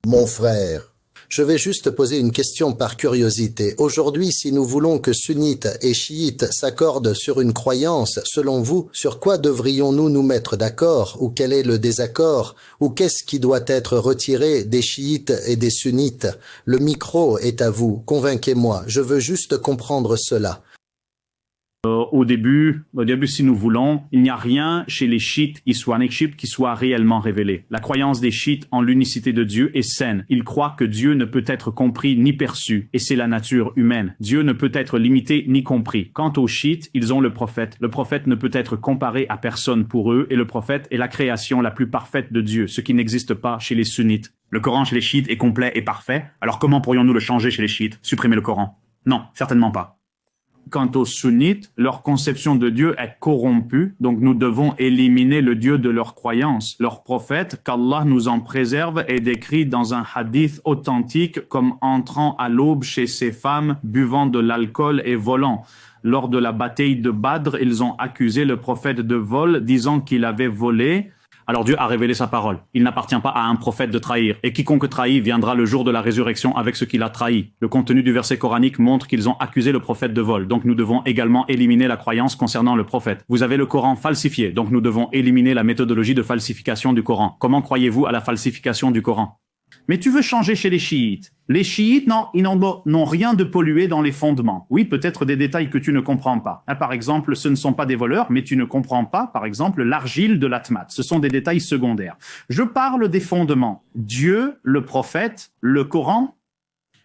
Mon frère, je vais juste poser une question par curiosité. Aujourd'hui, si nous voulons que sunnites et chiites s'accordent sur une croyance, selon vous, sur quoi devrions-nous nous mettre d'accord? Ou quel est le désaccord? Ou qu'est-ce qui doit être retiré des chiites et des sunnites? Le micro est à vous, convainquez-moi, je veux juste comprendre cela. Au début, si nous voulons, il n'y a rien chez les chiites islamiques qui soit réellement révélé. La croyance des chiites en l'unicité de Dieu est saine. Ils croient que Dieu ne peut être compris ni perçu, et c'est la nature humaine. Dieu ne peut être limité ni compris. Quant aux chiites, ils ont le prophète. Le prophète ne peut être comparé à personne pour eux, et le prophète est la création la plus parfaite de Dieu, ce qui n'existe pas chez les sunnites. Le Coran chez les chiites est complet et parfait. Alors comment pourrions-nous le changer chez les chiites? Supprimer le Coran? Non, certainement pas. Quant aux sunnites, leur conception de Dieu est corrompue, donc nous devons éliminer le Dieu de leur croyance. Leur prophète, qu'Allah nous en préserve, est décrit dans un hadith authentique comme entrant à l'aube chez ses femmes, buvant de l'alcool et volant. Lors de la bataille de Badr, ils ont accusé le prophète de vol, disant qu'il avait volé. Alors Dieu a révélé sa parole. Il n'appartient pas à un prophète de trahir. Et quiconque trahit viendra le jour de la résurrection avec ce qu'il a trahi. Le contenu du verset coranique montre qu'ils ont accusé le prophète de vol. Donc nous devons également éliminer la croyance concernant le prophète. Vous avez le Coran falsifié. Donc nous devons éliminer la méthodologie de falsification du Coran. Comment croyez-vous à la falsification du Coran? Mais tu veux changer chez les chiites. Les chiites, non, ils n'ont rien de pollué dans les fondements. Oui, peut-être des détails que tu ne comprends pas. Par exemple, ce ne sont pas des voleurs, mais tu ne comprends pas, par exemple, l'argile de l'atmat. Ce sont des détails secondaires. Je parle des fondements. Dieu, le prophète, le Coran.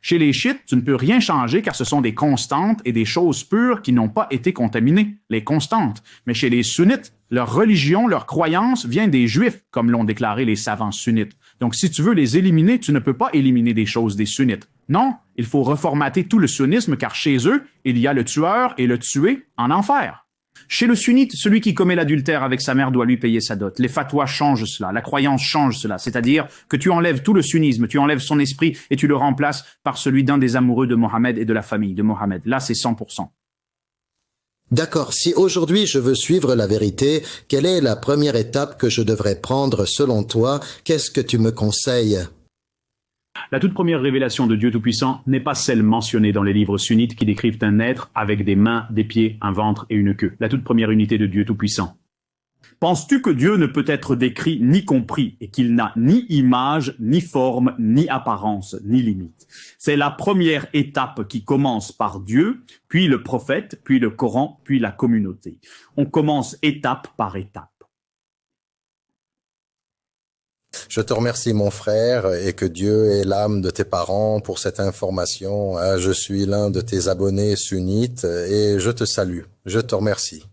Chez les chiites, tu ne peux rien changer car ce sont des constantes et des choses pures qui n'ont pas été contaminées. Les constantes. Mais chez les sunnites, leur religion, leur croyance vient des juifs, comme l'ont déclaré les savants sunnites. Donc si tu veux les éliminer, tu ne peux pas éliminer des choses des sunnites. Non, il faut reformater tout le sunnisme car chez eux, il y a le tueur et le tué en enfer. Chez le sunnite, celui qui commet l'adultère avec sa mère doit lui payer sa dot. Les fatwas changent cela, la croyance change cela. C'est-à-dire que tu enlèves tout le sunnisme, tu enlèves son esprit et tu le remplaces par celui d'un des amoureux de Mohammed et de la famille de Mohammed. Là, c'est 100%. D'accord, si aujourd'hui je veux suivre la vérité, quelle est la première étape que je devrais prendre selon toi? Qu'est-ce que tu me conseilles? La toute première révélation de Dieu Tout-Puissant n'est pas celle mentionnée dans les livres sunnites qui décrivent un être avec des mains, des pieds, un ventre et une queue. La toute première unité de Dieu Tout-Puissant. Penses-tu que Dieu ne peut être décrit ni compris et qu'il n'a ni image, ni forme, ni apparence, ni limite? C'est la première étape qui commence par Dieu, puis le prophète, puis le Coran, puis la communauté. On commence étape par étape. Je te remercie mon frère et que Dieu ait l'âme de tes parents pour cette information. Je suis l'un de tes abonnés sunnites et je te salue. Je te remercie.